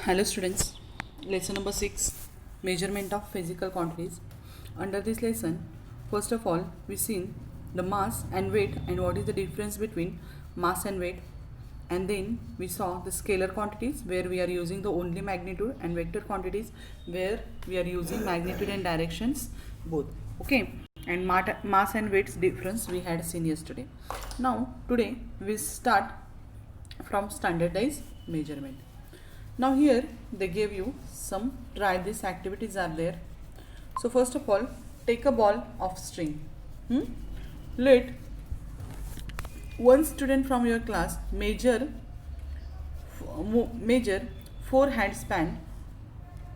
Hello students, lesson number 6, measurement of physical quantities. Under this lesson, first of all, we seen the mass and weight and what is the difference between mass and weight, and then we saw the scalar quantities where we are using the only magnitude, and vector quantities where we are using magnitude and directions both. Okay, and mass and weights difference we had seen yesterday. Now today we start from standardized measurement. Now here they gave you some try this activities are there. So first of all, take a ball of string. Let one student from your class measure 4 hand span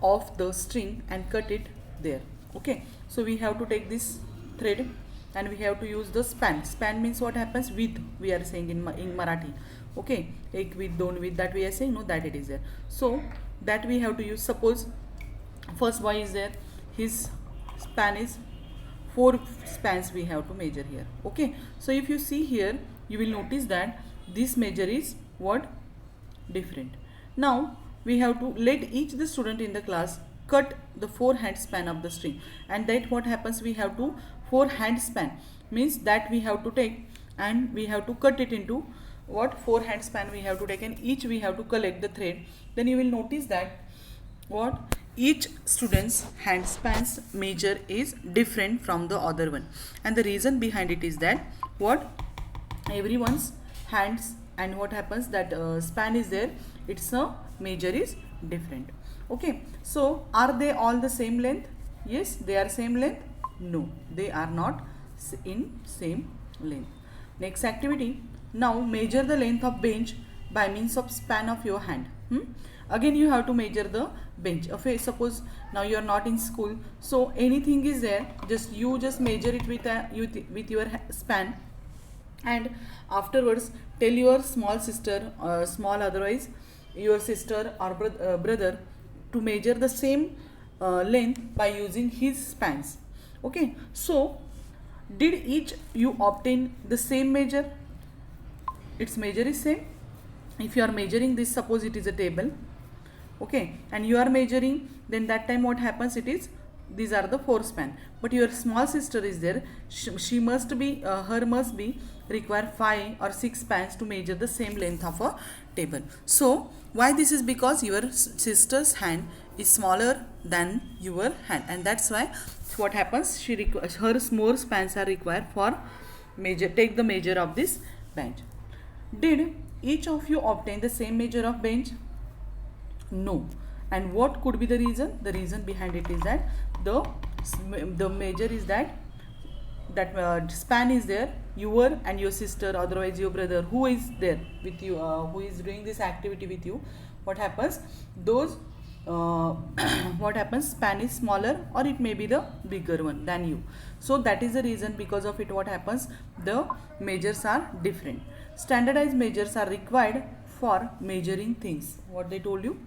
of the string and cut it there. Okay, so we have to take this thread and we have to use the span means what happens with, we are saying in Marathi. Okay, ek with, don with, that we are saying, no, that it is there. So that we have to use. Suppose first boy is there, his span is 4 spans we have to measure here. Okay, so if you see here, you will notice that this measure is what? Different. Now we have to let each the student in the class cut the 4 hand span of the string, and that what happens, we have to 4 hand span means that we have to take and we have to cut it into what? 4 hand span we have to take, and each we have to collect the thread. Then you will notice that what? Each student's hand spans measure is different from the other one, and the reason behind it is that what? Everyone's hands and what happens, that span is there, its measure is different. Okay, so are they all the same length? Yes, they are same length. No, they are not in same length. Next activity, now measure the length of bench by means of span of your hand. Again you have to measure the bench. Okay, suppose now you are not in school, so anything is there, you just measure it with your span, and afterwards tell your small sister or small otherwise your sister or brother to measure the same length by using his spans. Okay, so did each you obtain the same measure? Its measure is same. If you are measuring this, suppose it is a table, okay, and you are measuring, then that time what happens, it is, these are the 4 span, but your small sister is there, she must be her must be require 5 or 6 spans to measure the same length of a table. So why this is? Because your sister's hand is smaller than your hand, and that's why what happens, her more spans are required for take the measure of this bench. Did each of you obtain the same measure of bench? No. And what could be the reason? The reason behind it is that the measure is that span is there, your and your sister, otherwise your brother, who is there with you, who is doing this activity with you, what happens, those what happens, span is smaller or it may be the bigger one than you. So that is the reason, because of it what happens, the measures are different. Standardized measures are required for measuring things. What they told you?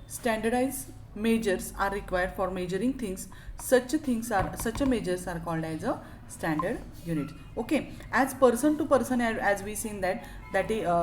Standardized measures are required for measuring things. Such measures are called as a standard unit. Okay, as person to person, as we seen that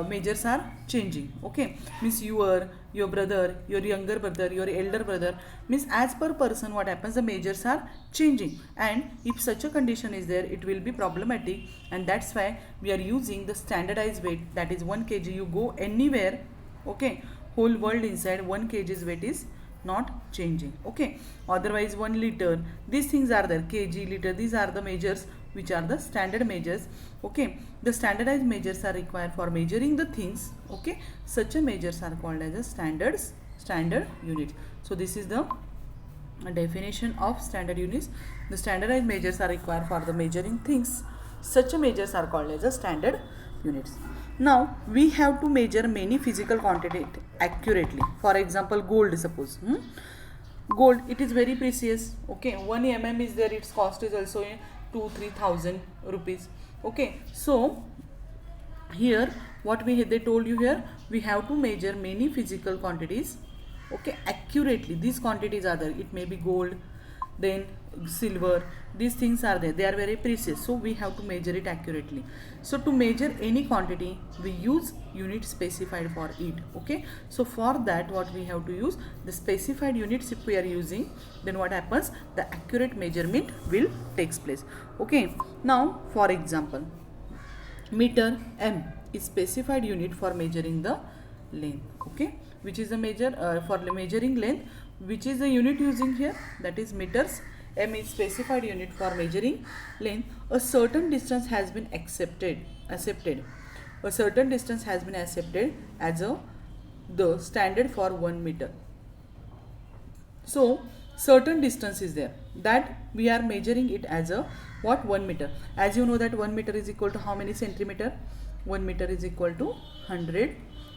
measures are changing. Okay, means your brother, your younger brother, your elder brother, means as per person what happens, the measures are changing, and if such a condition is there, it will be problematic, and that's why we are using the standardized weight, that is 1 kg. You go anywhere, okay, whole world inside, 1 kg's weight is not changing. Okay, otherwise 1 liter, these things are there, kg, liter, these are the measures which are the standard measures. Okay, the standardized measures are required for measuring the things. Okay, such a measures are called as a standard units. So this is the definition of standard units. The standardized measures are required for the measuring things. Such a measures are called as a standard units. Now we have to measure many physical quantity accurately. For example, gold, suppose gold, it is very precious. Okay, 1 mm is there, its cost is also 2,000-3,000 rupees. Okay, so here what they told you here, we have to measure many physical quantities, okay, accurately. These quantities are there, it may be gold, then silver, these things are there, they are very precious, so we have to measure it accurately. So to measure any quantity we use unit specified for it. Okay, so for that what we have to use the specified units. If we are using, then what happens, the accurate measurement will takes place. Okay, now for example, meter m is specified unit for measuring the length. Okay, which is the measure for measuring length, which is the unit using here, that is meters. M is specified unit for measuring length. A certain distance has been accepted. A certain distance has been accepted as the standard for 1 meter. So certain distance is there that we are measuring it as a what, 1 meter. As you know that 1 meter is equal to how many centimeter? 1 meter is equal to 100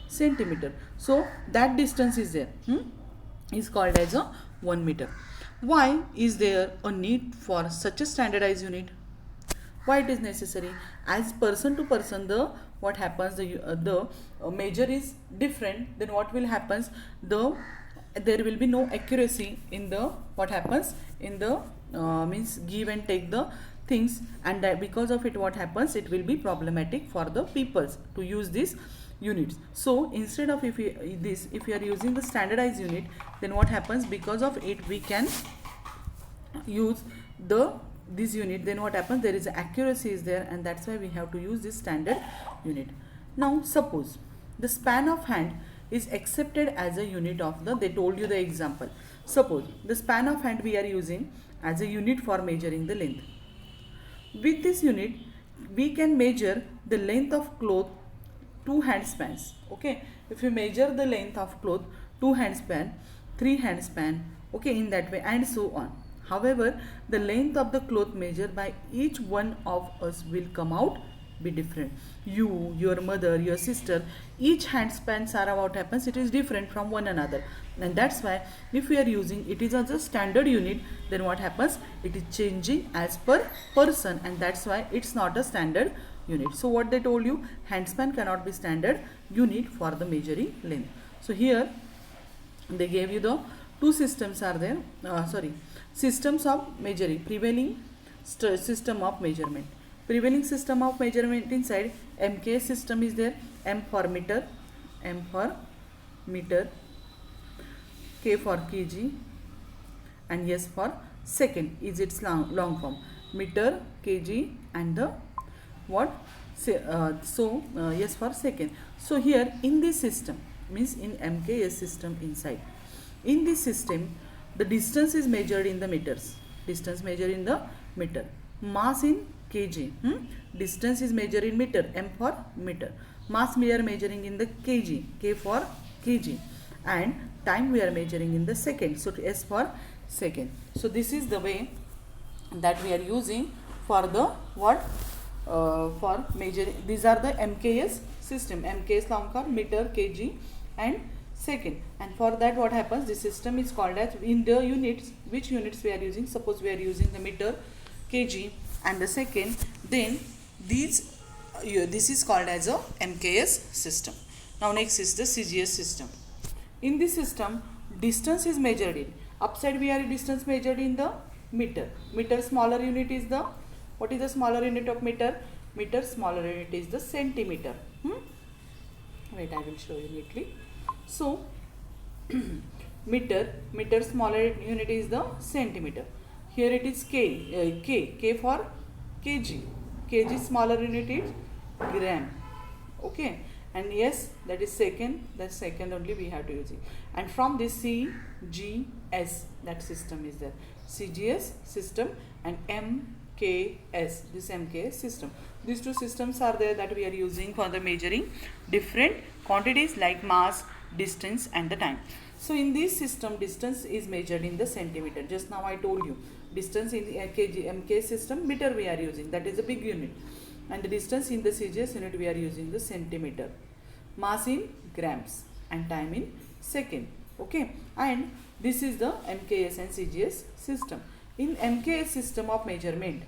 centimeter. So that distance is there, is called as a 1 meter. Why is there a need for such a standardized unit? Why it is necessary? As person to person, the what happens, the measure is different, then what will happens, there will be no accuracy in the what happens in the means give and take the things, and that because of it what happens, it will be problematic for the peoples to use these units. So instead of if we are using the standardized unit, then what happens, because of it we can use this unit, then what happens, there is accuracy is there, and that's why we have to use this standard unit. Now suppose the span of hand is accepted as a unit of the, they told you the example, suppose the span of hand we are using as a unit for measuring the length. With this unit we can measure the length of cloth 2 hand spans. Okay, if you measure the length of cloth 2 hand span, 3 hand span, okay, in that way and so on. However, the length of the cloth measured by each one of us will come out be different. You, your mother, your sister, each hand spans are what happens, it is different from one another, and that's why if we are using it is as a standard unit, then what happens, it is changing as per person, and that's why it's not a standard unit. So what they told you, hand span cannot be standard unit for the measuring length. So here they gave you the two systems are there, systems of measuring, prevailing system of measurement. Prevailing system of measurement inside MK system is there, M for meter, K for kg, and S for second is its long form, meter, kg, and the what, S for second. So here in this system, means in MKS system inside, in this system the distance is measured in the meters, distance measured in the meter, mass in kg, distance is measured in meter, M for meter, mass we are measuring in the kg, K for kg, and time we are measuring in the second, so S for second. So this is the way that we are using for the what, for measuring. These are the MKS system, MKS long form, meter, kg, and second. And for that what happens, this system is called as, in the units, which units we are using, suppose we are using the meter, kg, and the second, then this is called as a MKS system. Now next is the CGS system. In this system distance is measured in, upside we are distance measured in the meter, smaller unit is the, what is the smaller unit of meter, smaller unit is the centimeter. Wait, I will show you neatly. So meter smaller unit is the centimeter. Here it is K for kg, smaller unit is gram. Okay, and yes, that is second, that second only we have to use it. And from this CGS, that system is there, CGS system, and MKS, this MKS system. These two systems are there that we are using for the measuring different quantities like mass, distance, and the time. So in this system distance is measured in the centimeter. Just now I told you distance in the MK system, meter we are using, that is a big unit, and the distance in the CGS unit we are using the centimeter, mass in grams, and time in second. Okay, and this is the MKS and CGS system. In MKS system of measurement,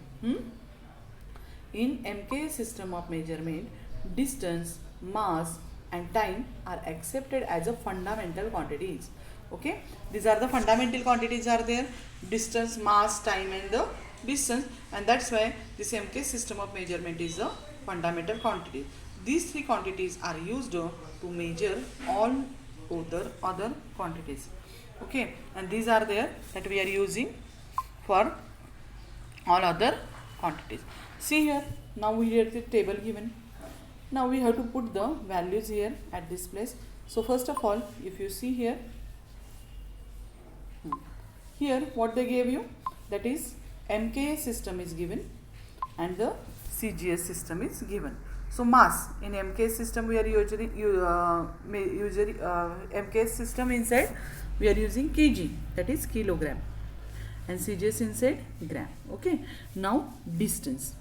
distance, mass, and time are accepted as a fundamental quantities. Okay, these are the fundamental quantities are there: distance, mass, time, and the distance. And that's why this MK system of measurement is a fundamental quantity. These three quantities are used to measure all other quantities. Okay, and these are there that we are using for all other quantities. See here, now we have the table given. Now we have to put the values here at this place. So first of all, if you see here, here what they gave you, that is MKS system is given and the CGS system is given. So mass in MKS system we are usually MKS system inside we are using kg, that is kilogram, and CGS inside gram. Okay, now distance.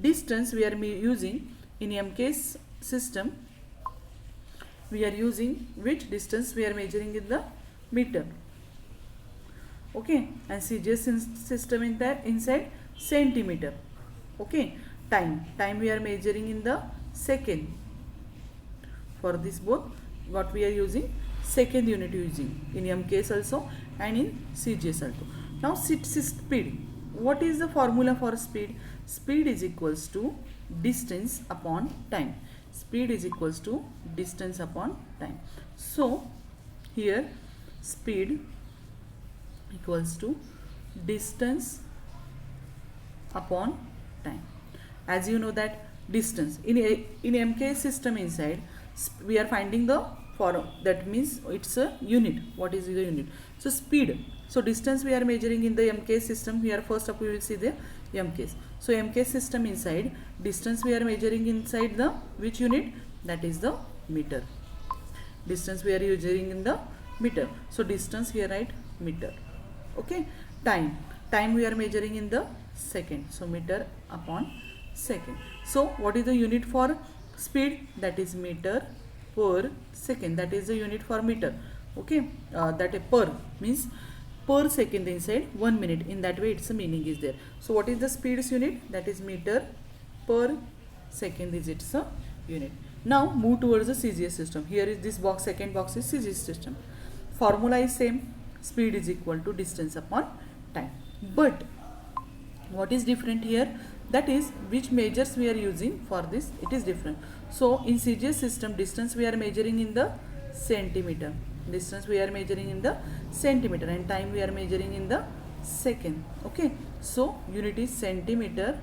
Distance we are using in MKS system, we are using which distance we are measuring in the meter. Okay, and CGS system in that inside centimeter. Okay, time we are measuring in the second. For this both what we are using, second unit using in MKS also and in CGS also. Now speed. What is the formula for speed? Speed is equals to distance upon time. Speed is equals to distance upon time. So here speed equals to distance upon time. As you know that distance in MKS system inside we are finding the for that means it's a unit. What is the unit? So speed. So distance we are measuring in the MKS system. Here first up we will see the MKS. So MKS system inside distance we are measuring inside the which unit? That is the meter. Distance we are measuring in the meter. So distance here write meter. Okay, time we are measuring in the second, so meter upon second. So what is the unit for speed? That is meter per second. That is the unit for meter. Okay, that per means per second inside 1 minute. In that way its a meaning is there. So what is the speed's unit? That is meter per second is its a unit. Now move towards the CGS system. Here is this box, second box is CGS system. Formula is same. Speed is equal to distance upon time. But what is different here? That is which measures we are using for this, it is different. So in CGS system distance we are measuring in the centimeter. Distance we are measuring in the centimeter and time we are measuring in the second. Okay, so unit is centimeter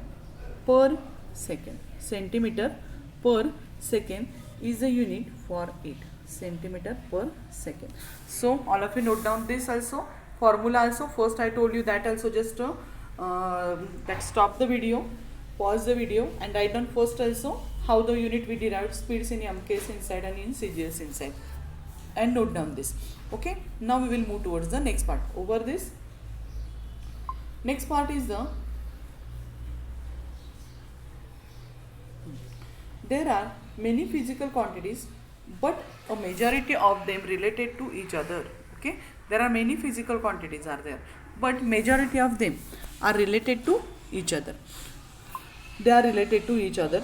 per second. Centimeter per second is the unit for it. Centimeter per second. So all of you note down this also, formula also. First I told you that also, just that stop the video, pause the video and write down first also how the unit we derived speeds in MKS inside and in CGS inside, and note down this. Okay, now we will move towards the next part. Over this next part is the there are many physical quantities but a majority of them related to each other. Okay, there are many physical quantities are there but majority of them are related to each other. They are related to each other.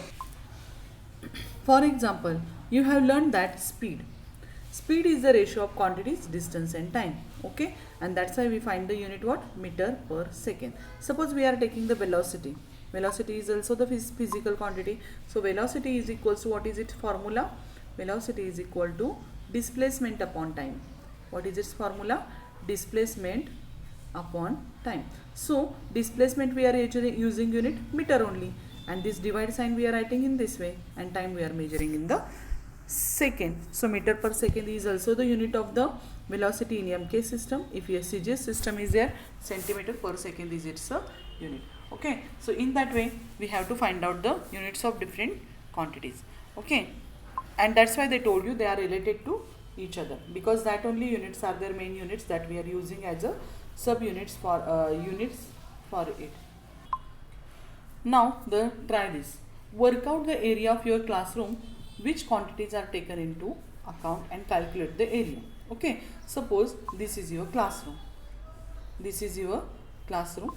For example, you have learned that speed is the ratio of quantities, distance and time. Okay, and that's why we find the unit what? Meter per second. Suppose we are taking the velocity. Velocity is also the physical quantity. So velocity is equals to, what is its formula? Velocity is equal to displacement upon time. What is its formula? Displacement upon time. So displacement we are using unit meter only, and this divide sign we are writing in this way, and time we are measuring in the second. So meter per second is also the unit of the velocity in MK system. If your CGS system is there, centimeter per second is its a unit. Okay, so in that way we have to find out the units of different quantities. Okay, and that's why they told you they are related to each other, because that only units are their main units that we are using as a sub units for it. Now try this. Work out the area of your classroom, which quantities are taken into account, and calculate the area. Okay, suppose this is your classroom. This is your classroom.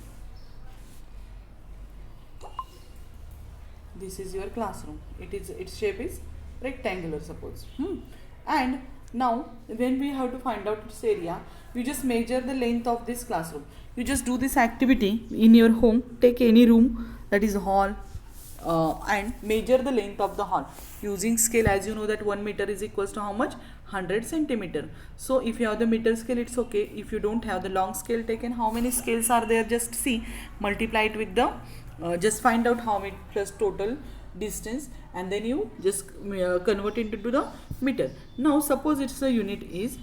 This is your classroom. Its shape is rectangular, suppose. And Now when we have to find out its area, you just measure the length of this classroom. You just do this activity in your home. Take any room, that is hall, and measure the length of the hall using scale. As you know that 1 meter is equals to how much? 100 centimeter. So if you have the meter scale, it's okay. If you don't have the long scale taken, how many scales are there? Just see, multiply it with the just find out how many plus total distance, and then you just convert it into the meter. Now suppose it's a unit is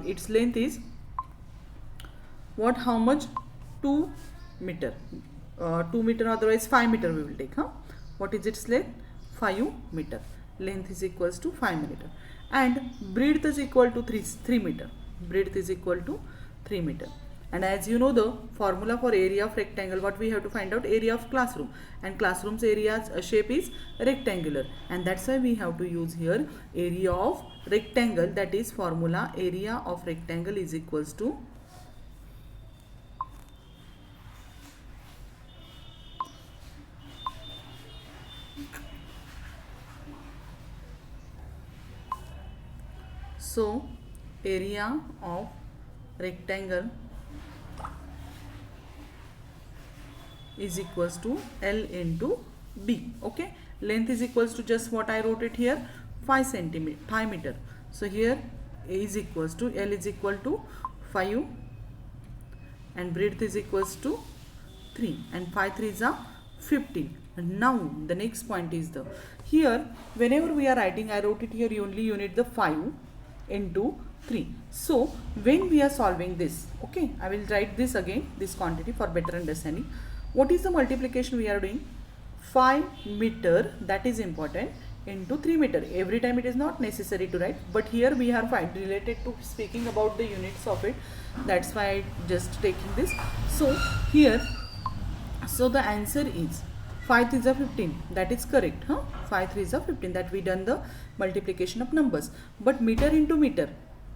its length is what, how much? 2 meter, 2 meter, otherwise 5 meter we will take. What is its length? 5 meter. Length is equals to 5 meter, and breadth is equal to 3 meter. Breadth is equal to 3 meter. And as you know the formula for area of rectangle, what we have to find out? Area of classroom, and classroom's area's shape is rectangular, and that's why we have to use here area of rectangle. That is formula, area of rectangle is equals to so area of rectangle is equals to L into B. Okay, length is equals to just what I wrote it here, 5 meter. So here A is equals to L is equal to 5, and breadth is equals to 3, and 5 3s are 15. And now the next point is the here whenever we are writing, I wrote it here only unit the 5 into 3. So when we are solving this, okay, I will write this again, this quantity for better understanding. What is the multiplication we are doing? 5 meter, that is important, into 3 meter. Every time it is not necessary to write, but here we are related to speaking about the units of it. That's why I just taking this. So here, so the answer is 5 3s are 15. That is correct. 5 3s are 15. That we done the multiplication of numbers. But meter into meter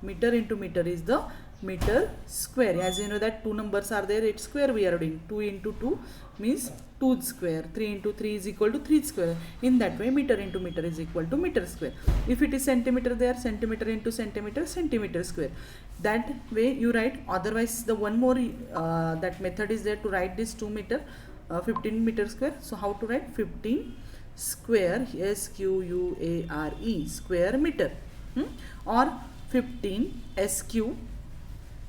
is the meter square. As you know that two numbers are there, it's square we are doing. 2 into 2 means 2 square. 3 into 3 is equal to 3 square. In that way, meter into meter is equal to meter square. If it is centimeter, there centimeter into centimeter, centimeter square. That way you write. Otherwise, the one more that method is there to write this 2 meter, 15 meter square. So how to write? 15 square, SQUARE, square meter, or 15 SQ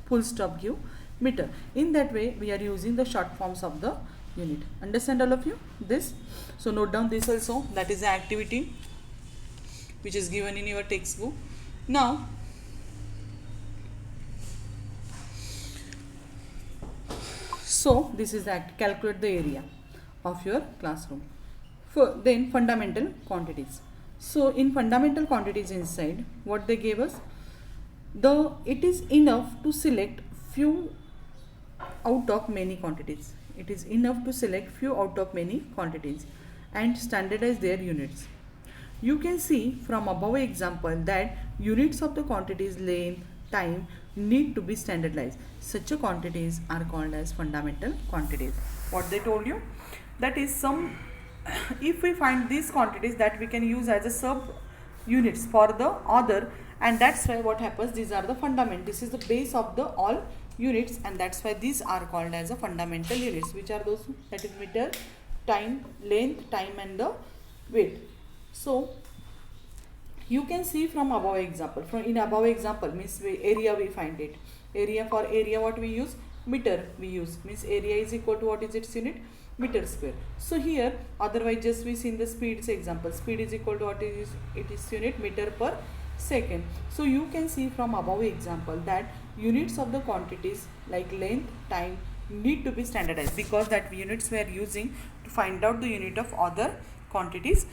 full stop Q meter. In that way we are using the short forms of the unit. Understand all of you this? So note down this also. That is the activity which is given in your textbook. Now so this is that, calculate the area of your classroom. Then fundamental quantities. So in fundamental quantities inside, what they gave us, it is enough to select few out of many quantities. It is enough to select few out of many quantities and standardize their units. You can see from above example that units of the quantities length, time need to be standardized. Such a quantities are called as fundamental quantities. What they told you, that is some if we find these quantities that we can use as a sub units for the other, and that's why what happens, these are the fundament, this is the base of the all units, and that's why these are called as a fundamental units. Which are those? That is meter, time, length, time and the weight. So you can see from above example, in above example means area we find it. Area, for area what we use? Meter we use, means area is equal to what is its unit? Meter square. So here otherwise just we see in the speeds example, speed is equal to what is it is unit meter per second. So you can see from above example that units of the quantities like length, time need to be standardized, because that units we are using to find out the unit of other quantities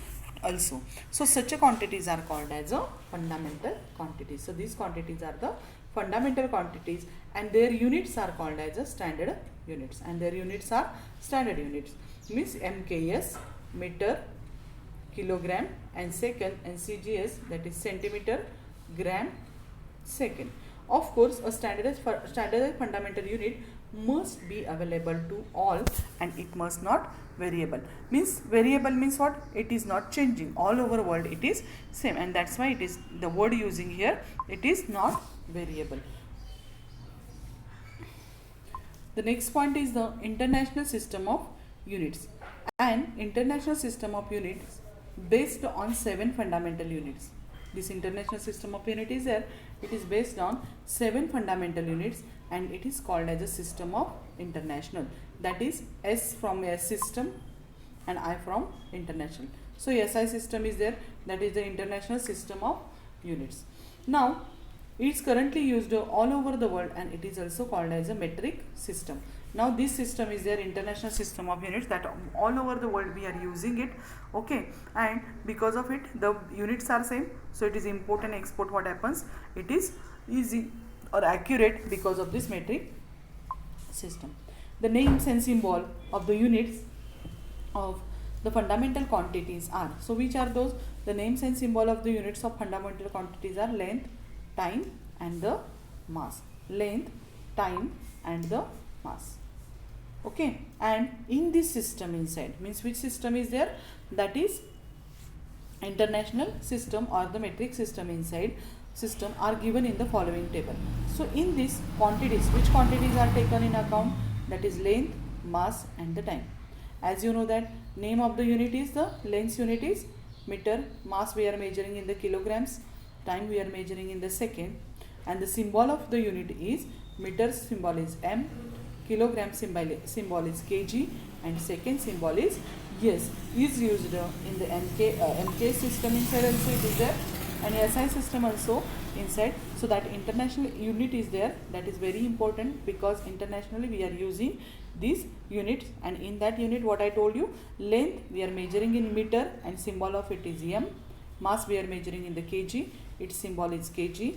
also. So such a quantities are called as a fundamental quantities. So these quantities are the fundamental quantities, and their units are called as a standard units, and their units are standard units, means MKS, meter, kilogram and second, and CGS, that is centimeter, gram, second. Of course, a standardized fundamental unit must be available to all and it must not variable. Means variable means what? It is not changing. All over world it is same, and that's why it is the word using here, it is not variable. The next point is the international system of units. An international system of units based on 7 fundamental units. This international system of units is there. It is based on 7 fundamental units and it is called as a system of international. That is S from S system and I from international. So SI system is there. That is the international system of units. Now it is currently used all over the world and it is also called as a metric system. Now this system is their international system of units that all over the world we are using it, okay, and because of it the units are same, so it is import and export what happens, it is easy or accurate because of this metric system. The names and symbol of the units of the fundamental quantities are, so which are those? The names and symbol of the units of fundamental quantities are length, time and the mass. Length, time and the mass. Okay, and in this system inside, means which system is there? That is international system or the metric system inside system are given in the following table. So in this quantities, which quantities are taken in account? That is length, mass and the time. As you know that name of the unit is the length unit is meter, mass we are measuring in the kilograms, time we are measuring in the second, and the symbol of the unit is meter symbol is M, kilogram symbol is kg and second symbol is yes, is used in the MK system inside also it is there and SI system also inside. So that international unit is there, that is very important because internationally we are using these units, and in that unit what I told you, length we are measuring in meter and symbol of it is M, mass we are measuring in the kg, its symbol is kg,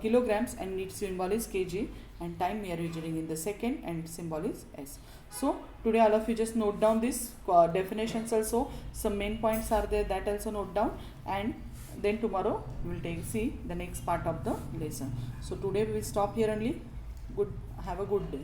kilograms and its symbol is kg, and time we are measuring in the second and its symbol is S. So today all of you just note down this definitions also, some main points are there, that also note down, and then tomorrow we will see the next part of the lesson. So today we will stop here only. Have a good day.